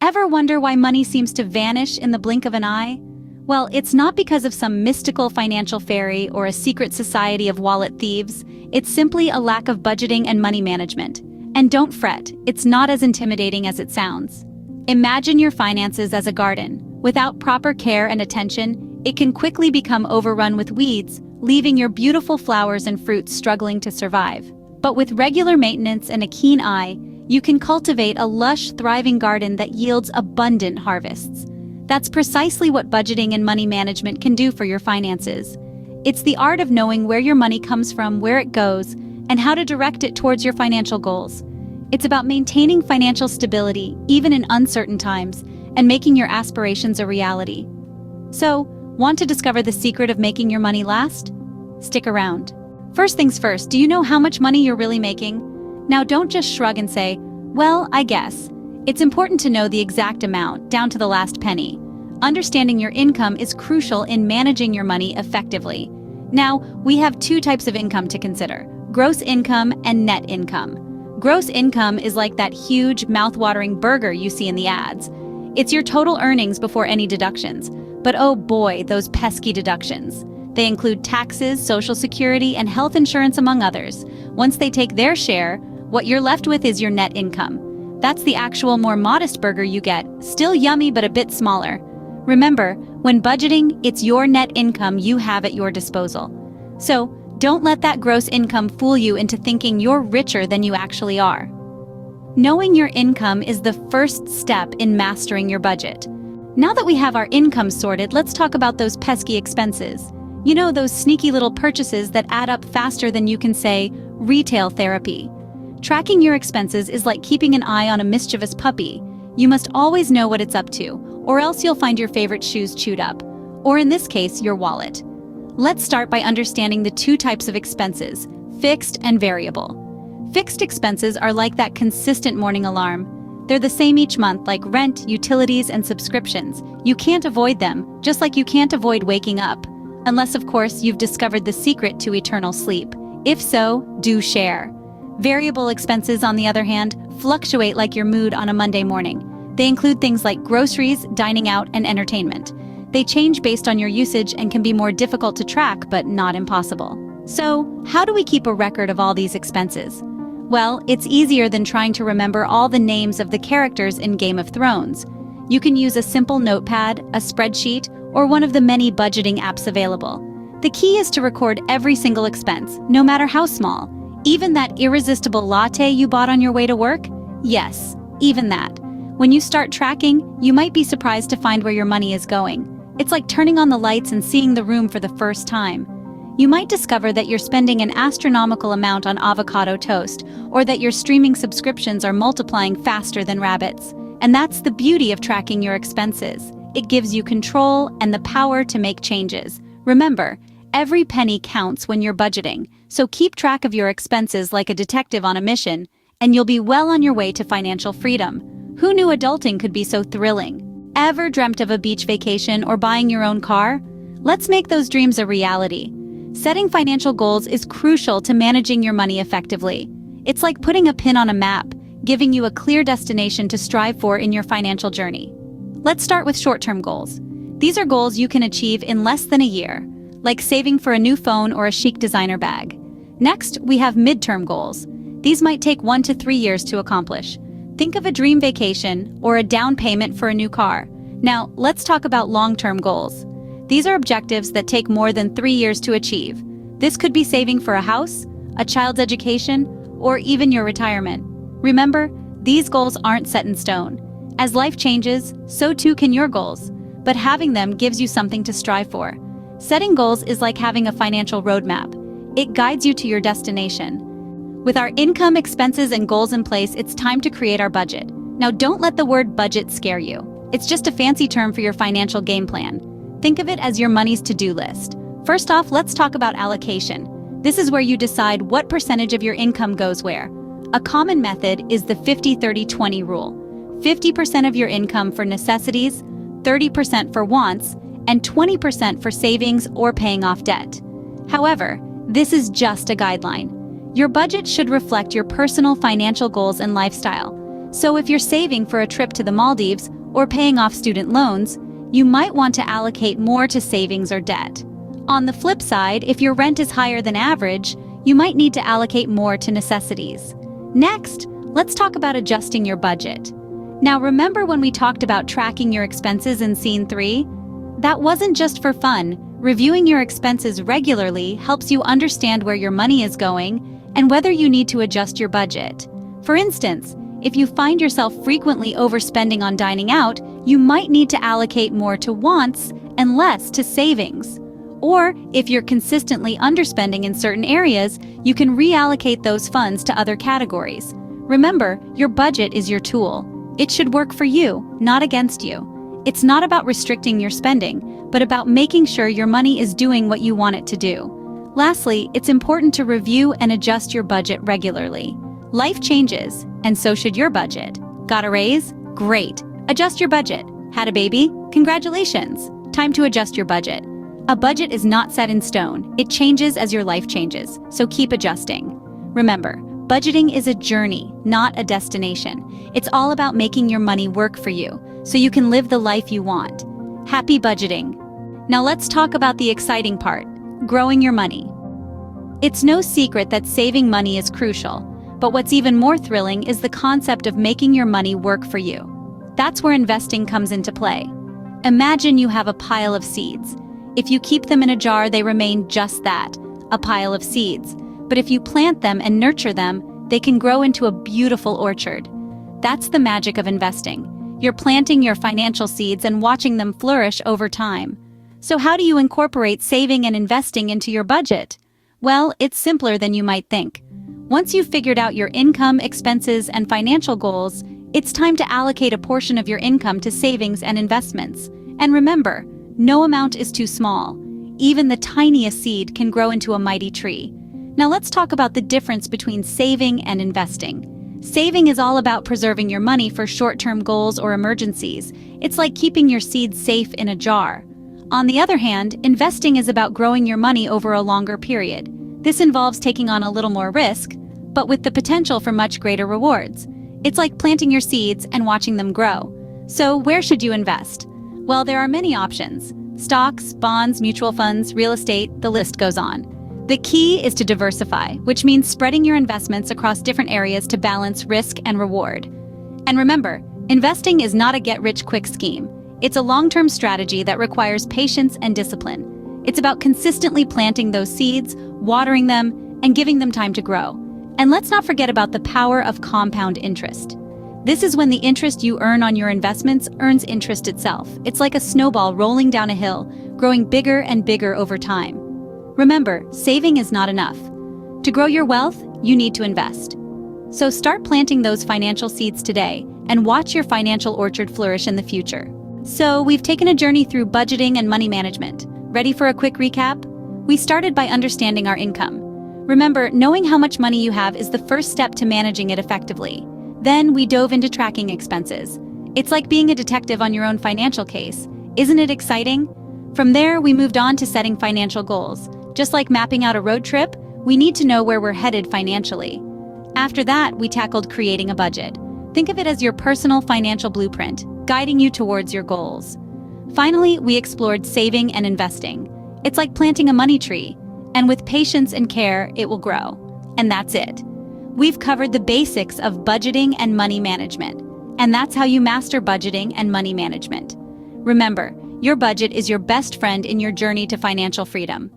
Ever wonder why money seems to vanish in the blink of an eye? Well, it's not because of some mystical financial fairy or a secret society of wallet thieves. It's simply a lack of budgeting and money management. And don't fret, it's not as intimidating as it sounds. Imagine your finances as a garden. Without proper care and attention, it can quickly become overrun with weeds, leaving your beautiful flowers and fruits struggling to survive. But with regular maintenance and a keen eye, you can cultivate a lush, thriving garden that yields abundant harvests. That's precisely what budgeting and money management can do for your finances. It's the art of knowing where your money comes from, where it goes, and how to direct it towards your financial goals. It's about maintaining financial stability, even in uncertain times, and making your aspirations a reality. So, want to discover the secret of making your money last? Stick around. First things first, do you know how much money you're really making? Now don't just shrug and say, well, I guess. It's important to know the exact amount, down to the last penny. Understanding your income is crucial in managing your money effectively. Now, we have two types of income to consider: gross income and net income. Gross income is like that huge, mouth-watering burger you see in the ads. It's your total earnings before any deductions. But oh boy, those pesky deductions. They include taxes, Social Security, and health insurance, among others. Once they take their share, what you're left with is your net income. That's the actual, more modest burger you get, still yummy but a bit smaller. Remember, when budgeting, it's your net income you have at your disposal. So, don't let that gross income fool you into thinking you're richer than you actually are. Knowing your income is the first step in mastering your budget. Now that we have our income sorted, let's talk about those pesky expenses. You know, those sneaky little purchases that add up faster than you can say, retail therapy. Tracking your expenses is like keeping an eye on a mischievous puppy. You must always know what it's up to, or else you'll find your favorite shoes chewed up, or in this case, your wallet. Let's start by understanding the two types of expenses, fixed and variable. Fixed expenses are like that consistent morning alarm. They're the same each month, like rent, utilities, and subscriptions. You can't avoid them, just like you can't avoid waking up. Unless, of course, you've discovered the secret to eternal sleep. If so, do share. Variable expenses, on the other hand, fluctuate like your mood on a Monday morning. They include things like groceries, dining out, and entertainment. They change based on your usage and can be more difficult to track, but not impossible. So, how do we keep a record of all these expenses? Well, it's easier than trying to remember all the names of the characters in Game of Thrones. You can use a simple notepad, a spreadsheet, or one of the many budgeting apps available. The key is to record every single expense, no matter how small. Even that irresistible latte you bought on your way to work? Yes, even that. When you start tracking, you might be surprised to find where your money is going. It's like turning on the lights and seeing the room for the first time. You might discover that you're spending an astronomical amount on avocado toast, or that your streaming subscriptions are multiplying faster than rabbits. And that's the beauty of tracking your expenses. It gives you control and the power to make changes. Remember, every penny counts when you're budgeting, so keep track of your expenses like a detective on a mission, and you'll be well on your way to financial freedom. Who knew adulting could be so thrilling? Ever dreamt of a beach vacation or buying your own car? Let's make those dreams a reality. Setting financial goals is crucial to managing your money effectively. It's like putting a pin on a map, giving you a clear destination to strive for in your financial journey. Let's start with short-term goals. These are goals you can achieve in less than a year, like saving for a new phone or a chic designer bag. Next, we have midterm goals. These might take 1 to 3 years to accomplish. Think of a dream vacation or a down payment for a new car. Now, let's talk about long-term goals. These are objectives that take more than 3 years to achieve. This could be saving for a house, a child's education, or even your retirement. Remember, these goals aren't set in stone. As life changes, so too can your goals, but having them gives you something to strive for. Setting goals is like having a financial roadmap. It guides you to your destination. With our income, expenses, and goals in place, it's time to create our budget. Now, don't let the word budget scare you. It's just a fancy term for your financial game plan. Think of it as your money's to-do list. First off, let's talk about allocation. This is where you decide what percentage of your income goes where. A common method is the 50-30-20 rule. 50% of your income for necessities, 30% for wants, and 20% for savings or paying off debt. However, this is just a guideline. Your budget should reflect your personal financial goals and lifestyle. So if you're saving for a trip to the Maldives or paying off student loans, you might want to allocate more to savings or debt. On the flip side, if your rent is higher than average, you might need to allocate more to necessities. Next, let's talk about adjusting your budget. Now, remember when we talked about tracking your expenses in Scene 3? That wasn't just for fun. Reviewing your expenses regularly helps you understand where your money is going and whether you need to adjust your budget. For instance, if you find yourself frequently overspending on dining out, you might need to allocate more to wants and less to savings. Or, if you're consistently underspending in certain areas, you can reallocate those funds to other categories. Remember, your budget is your tool. It should work for you, not against you. It's not about restricting your spending, but about making sure your money is doing what you want it to do. Lastly, it's important to review and adjust your budget regularly. Life changes, and so should your budget. Got a raise? Great. Adjust your budget. Had a baby? Congratulations. Time to adjust your budget. A budget is not set in stone. It changes as your life changes, so keep adjusting. Remember, budgeting is a journey, not a destination. It's all about making your money work for you, so you can live the life you want. Happy budgeting. Now let's talk about the exciting part, growing your money. It's no secret that saving money is crucial, but what's even more thrilling is the concept of making your money work for you. That's where investing comes into play. Imagine you have a pile of seeds. If you keep them in a jar, they remain just that, a pile of seeds. But if you plant them and nurture them, they can grow into a beautiful orchard. That's the magic of investing. You're planting your financial seeds and watching them flourish over time. So how do you incorporate saving and investing into your budget? Well, it's simpler than you might think. Once you've figured out your income, expenses, and financial goals, it's time to allocate a portion of your income to savings and investments. And remember, no amount is too small. Even the tiniest seed can grow into a mighty tree. Now let's talk about the difference between saving and investing. Saving is all about preserving your money for short-term goals or emergencies. It's like keeping your seeds safe in a jar. On the other hand, investing is about growing your money over a longer period. This involves taking on a little more risk, but with the potential for much greater rewards. It's like planting your seeds and watching them grow. So where should you invest? Well, there are many options. Stocks, bonds, mutual funds, real estate, the list goes on. The key is to diversify, which means spreading your investments across different areas to balance risk and reward. And remember, investing is not a get-rich-quick scheme. It's a long-term strategy that requires patience and discipline. It's about consistently planting those seeds, watering them, and giving them time to grow. And let's not forget about the power of compound interest. This is when the interest you earn on your investments earns interest itself. It's like a snowball rolling down a hill, growing bigger and bigger over time. Remember, saving is not enough. To grow your wealth, you need to invest. So start planting those financial seeds today and watch your financial orchard flourish in the future. So we've taken a journey through budgeting and money management. Ready for a quick recap? We started by understanding our income. Remember, knowing how much money you have is the first step to managing it effectively. Then we dove into tracking expenses. It's like being a detective on your own financial case. Isn't it exciting? From there, we moved on to setting financial goals. Just like mapping out a road trip, we need to know where we're headed financially. After that, we tackled creating a budget. Think of it as your personal financial blueprint, guiding you towards your goals. Finally, we explored saving and investing. It's like planting a money tree, and with patience and care, it will grow. And that's it. We've covered the basics of budgeting and money management, and that's how you master budgeting and money management. Remember, your budget is your best friend in your journey to financial freedom.